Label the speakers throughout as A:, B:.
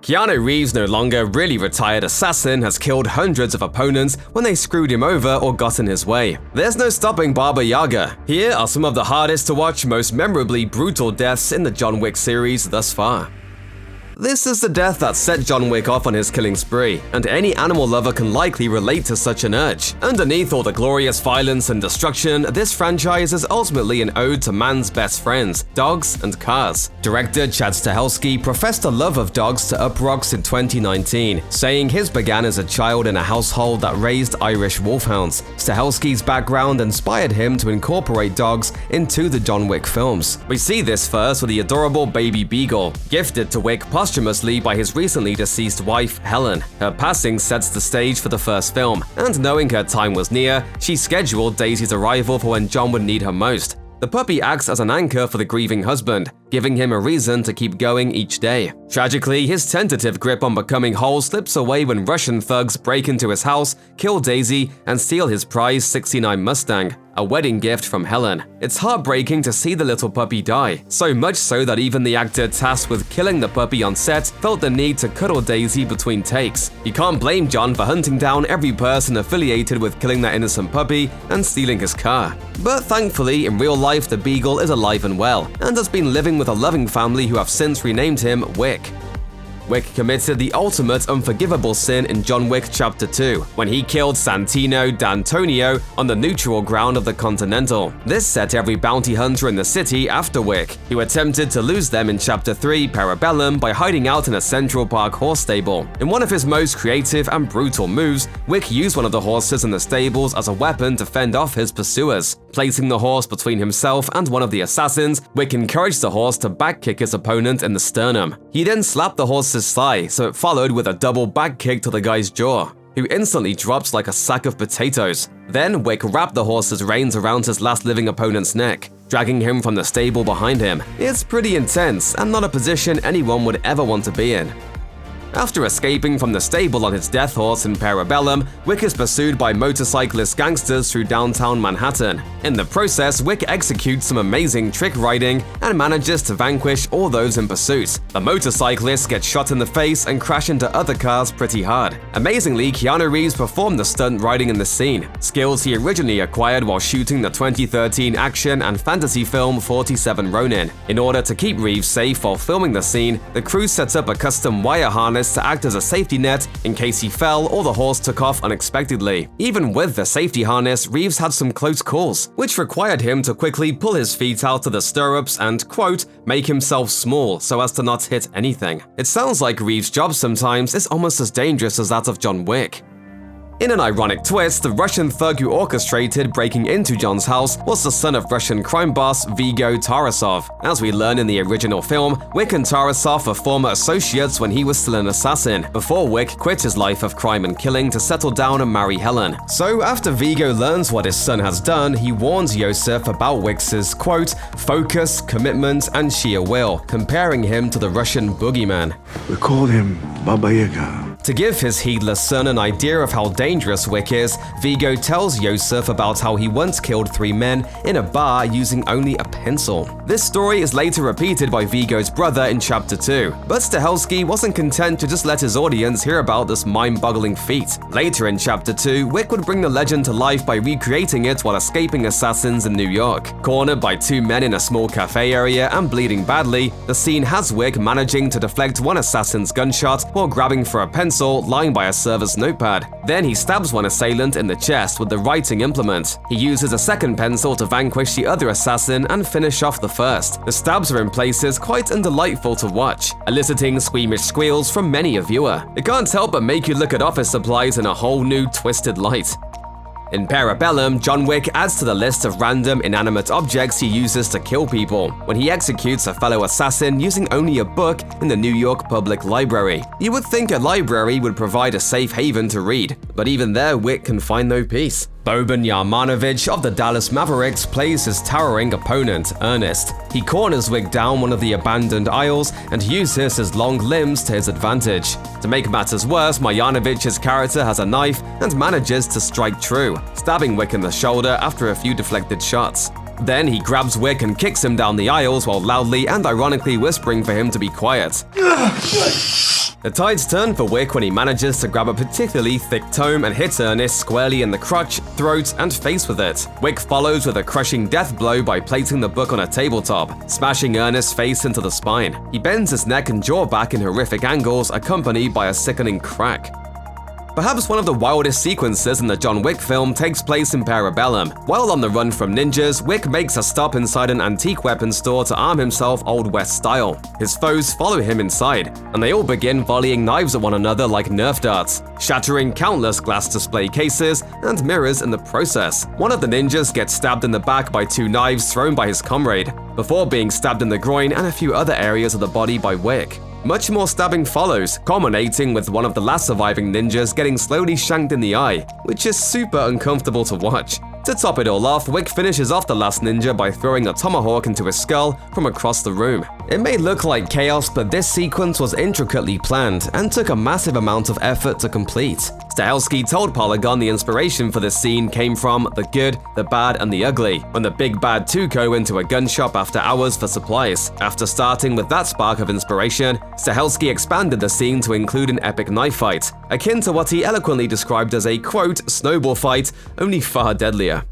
A: Keanu Reeves' no longer really retired assassin has killed hundreds of opponents when they screwed him over or got in his way. There's no stopping Baba Yaga. Here are some of the hardest to watch, most memorably brutal deaths in the John Wick series thus far. This is the death that set John Wick off on his killing spree, and any animal lover can likely relate to such an urge. Underneath all the glorious violence and destruction, this franchise is ultimately an ode to man's best friends, dogs and cars. Director Chad Stahelski professed a love of dogs to Uproxx in 2019, saying his began as a child in a household that raised Irish wolfhounds. Stahelski's background inspired him to incorporate dogs into the John Wick films. We see this first with the adorable baby beagle, gifted to Wick posthumously by his recently deceased wife, Helen. Her passing sets the stage for the first film, and knowing her time was near, she scheduled Daisy's arrival for when John would need her most. The puppy acts as an anchor for the grieving husband, giving him a reason to keep going each day. Tragically, his tentative grip on becoming whole slips away when Russian thugs break into his house, kill Daisy, and steal his prized '69 Mustang, a wedding gift from Helen. It's heartbreaking to see the little puppy die, so much so that even the actor tasked with killing the puppy on set felt the need to cuddle Daisy between takes. You can't blame John for hunting down every person affiliated with killing that innocent puppy and stealing his car. But thankfully, in real life, the beagle is alive and well, and has been living with a loving family who have since renamed him Wick. Wick committed the ultimate unforgivable sin in John Wick Chapter 2, when he killed Santino D'Antonio on the neutral ground of the Continental. This set every bounty hunter in the city after Wick, who attempted to lose them in Chapter 3 Parabellum by hiding out in a Central Park horse stable. In one of his most creative and brutal moves, Wick used one of the horses in the stables as a weapon to fend off his pursuers. Placing the horse between himself and one of the assassins, Wick encouraged the horse to back-kick his opponent in the sternum. He then slapped the horse's thigh, so it followed with a double back kick to the guy's jaw, who instantly drops like a sack of potatoes. Then Wick wrapped the horse's reins around his last living opponent's neck, dragging him from the stable behind him. It's pretty intense and not a position anyone would ever want to be in. After escaping from the stable on his death horse in Parabellum, Wick is pursued by motorcyclist gangsters through downtown Manhattan. In the process, Wick executes some amazing trick riding and manages to vanquish all those in pursuit. The motorcyclists get shot in the face and crash into other cars pretty hard. Amazingly, Keanu Reeves performed the stunt riding in the scene, skills he originally acquired while shooting the 2013 action and fantasy film 47 Ronin. In order to keep Reeves safe while filming the scene, the crew set up a custom wire harness to act as a safety net in case he fell or the horse took off unexpectedly. Even with the safety harness, Reeves had some close calls, which required him to quickly pull his feet out of the stirrups and, quote, make himself small so as to not hit anything. It sounds like Reeves' job sometimes is almost as dangerous as that of John Wick. In an ironic twist, the Russian thug who orchestrated breaking into John's house was the son of Russian crime boss Viggo Tarasov. As we learn in the original film, Wick and Tarasov were former associates when he was still an assassin, before Wick quit his life of crime and killing to settle down and marry Helen. So after Viggo learns what his son has done, he warns Yosef about Wick's, quote, focus, commitment, and sheer will, comparing him to the Russian boogeyman.
B: We called him Baba Yaga.
A: To give his heedless son an idea of how dangerous Wick is, Viggo tells Yosef about how he once killed 3 men in a bar using only a pencil. This story is later repeated by Viggo's brother in Chapter 2, but Stahelski wasn't content to just let his audience hear about this mind-boggling feat. Later in Chapter 2, Wick would bring the legend to life by recreating it while escaping assassins in New York. Cornered by 2 men in a small cafe area and bleeding badly, the scene has Wick managing to deflect one assassin's gunshot while grabbing for a pencil lying by a server's notepad. Then he stabs one assailant in the chest with the writing implement. He uses a second pencil to vanquish the other assassin and finish off the first. The stabs are in places quite undelightful to watch, eliciting squeamish squeals from many a viewer. It can't help but make you look at office supplies in a whole new twisted light. In Parabellum, John Wick adds to the list of random inanimate objects he uses to kill people when he executes a fellow assassin using only a book in the New York Public Library. You would think a library would provide a safe haven to read, but even there Wick can find no peace. Boban Yarmanovich of the Dallas Mavericks plays his towering opponent, Ernest. He corners Wick down one of the abandoned aisles and uses his long limbs to his advantage. To make matters worse, Marjanovich's character has a knife and manages to strike true, stabbing Wick in the shoulder after a few deflected shots. Then he grabs Wick and kicks him down the aisles while loudly and ironically whispering for him to be quiet. The tides turn for Wick when he manages to grab a particularly thick tome and hits Ernest squarely in the crotch, throat, and face with it. Wick follows with a crushing death blow by placing the book on a tabletop, smashing Ernest's face into the spine. He bends his neck and jaw back in horrific angles, accompanied by a sickening crack. Perhaps one of the wildest sequences in the John Wick film takes place in Parabellum. While on the run from ninjas, Wick makes a stop inside an antique weapons store to arm himself Old West style. His foes follow him inside, and they all begin volleying knives at one another like Nerf darts, shattering countless glass display cases and mirrors in the process. One of the ninjas gets stabbed in the back by 2 knives thrown by his comrade, before being stabbed in the groin and a few other areas of the body by Wick. Much more stabbing follows, culminating with one of the last surviving ninjas getting slowly shanked in the eye, which is super uncomfortable to watch. To top it all off, Wick finishes off the last ninja by throwing a tomahawk into his skull from across the room. It may look like chaos, but this sequence was intricately planned and took a massive amount of effort to complete. Stahelski told Polygon the inspiration for this scene came from the good, the bad, and the ugly, when the big bad Tuco into a gun shop after hours for supplies. After starting with that spark of inspiration, Stahelski expanded the scene to include an epic knife fight, akin to what he eloquently described as a, quote, snowball fight, only far deadlier.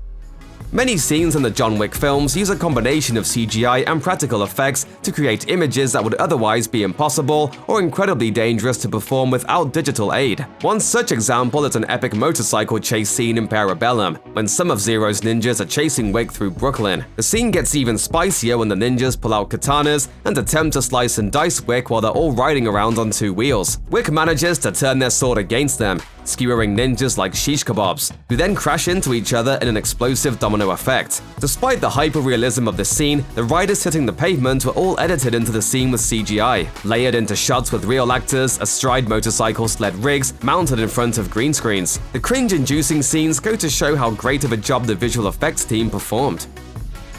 A: Many scenes in the John Wick films use a combination of CGI and practical effects to create images that would otherwise be impossible or incredibly dangerous to perform without digital aid. One such example is an epic motorcycle chase scene in Parabellum, when some of Zero's ninjas are chasing Wick through Brooklyn. The scene gets even spicier when the ninjas pull out katanas and attempt to slice and dice Wick while they're all riding around on 2 wheels. Wick manages to turn their sword against them, skewering ninjas like shish kebabs, who then crash into each other in an explosive domino effect. Despite the hyper-realism of the scene, the riders hitting the pavement were all edited into the scene with CGI, layered into shots with real actors astride motorcycle sled rigs mounted in front of green screens. The cringe-inducing scenes go to show how great of a job the visual effects team performed.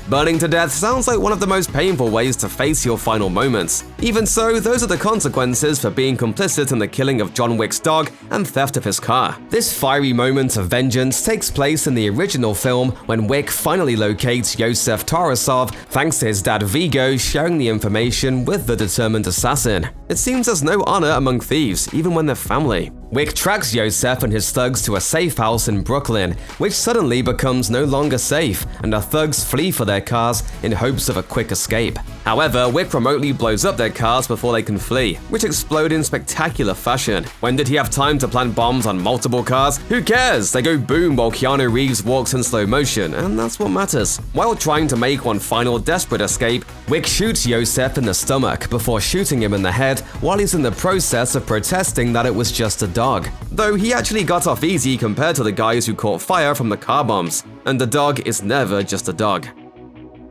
A: Burning to death sounds like one of the most painful ways to face your final moments. Even so, those are the consequences for being complicit in the killing of John Wick's dog and theft of his car. This fiery moment of vengeance takes place in the original film when Wick finally locates Yosef Tarasov thanks to his dad Vigo sharing the information with the determined assassin. It seems there's no honor among thieves, even when they're family. Wick tracks Yosef and his thugs to a safe house in Brooklyn, which suddenly becomes no longer safe, and the thugs flee for their cars in hopes of a quick escape. However, Wick remotely blows up their cars before they can flee, which explode in spectacular fashion. When did he have time to plant bombs on multiple cars? Who cares? They go boom while Keanu Reeves walks in slow motion, and that's what matters. While trying to make one final desperate escape, Wick shoots Yosef in the stomach before shooting him in the head while he's in the process of protesting that it was just a dog. Though he actually got off easy compared to the guys who caught fire from the car bombs. And the dog is never just a dog.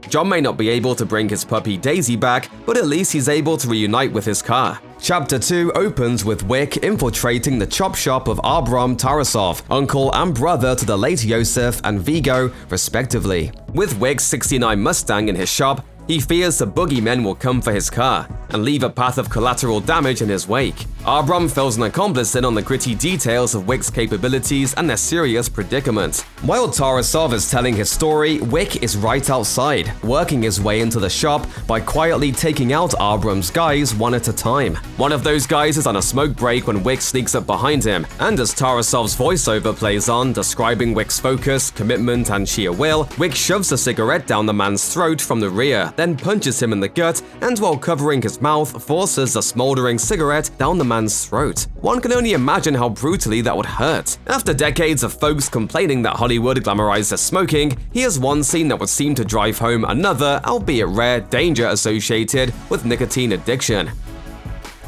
A: John may not be able to bring his puppy Daisy back, but at least he's able to reunite with his car. Chapter 2 opens with Wick infiltrating the chop shop of Abram Tarasov, uncle and brother to the late Yosef and Vigo, respectively. With Wick's '69 Mustang in his shop, he fears the boogeymen will come for his car and leave a path of collateral damage in his wake. Abram fills an accomplice in on the gritty details of Wick's capabilities and their serious predicament. While Tarasov is telling his story, Wick is right outside, working his way into the shop by quietly taking out Abram's guys one at a time. One of those guys is on a smoke break when Wick sneaks up behind him, and as Tarasov's voiceover plays on, describing Wick's focus, commitment, and sheer will, Wick shoves a cigarette down the man's throat from the rear, then punches him in the gut, and while covering his mouth, forces a smoldering cigarette down the man's throat. One can only imagine how brutally that would hurt. After decades of folks complaining that Hollywood glamorizes smoking, here's one scene that would seem to drive home another, albeit rare, danger associated with nicotine addiction.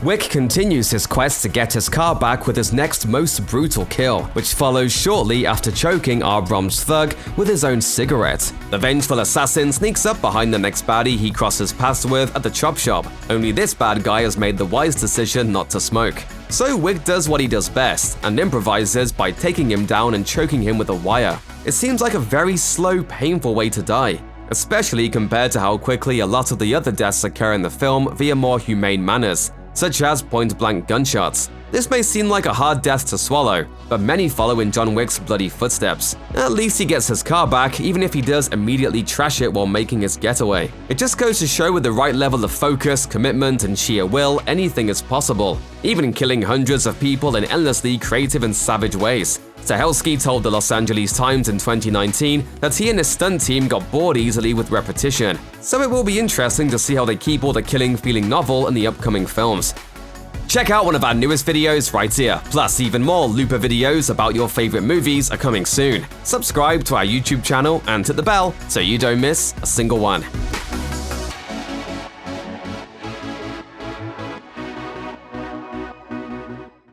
A: Wick continues his quest to get his car back with his next most brutal kill, which follows shortly after choking Abram's thug with his own cigarette. The vengeful assassin sneaks up behind the next baddie he crosses paths with at the chop shop, only this bad guy has made the wise decision not to smoke. So Wick does what he does best, and improvises by taking him down and choking him with a wire. It seems like a very slow, painful way to die, especially compared to how quickly a lot of the other deaths occur in the film via more humane manners, such as point-blank gunshots. This may seem like a hard death to swallow, but many follow in John Wick's bloody footsteps. At least he gets his car back, even if he does immediately trash it while making his getaway. It just goes to show with the right level of focus, commitment, and sheer will, anything is possible, even killing hundreds of people in endlessly creative and savage ways. Stahelski told the Los Angeles Times in 2019 that he and his stunt team got bored easily with repetition, so it will be interesting to see how they keep all the killing feeling novel in the upcoming films. Check out one of our newest videos right here, plus even more Looper videos about your favorite movies are coming soon. Subscribe to our YouTube channel and hit the bell so you don't miss a single one.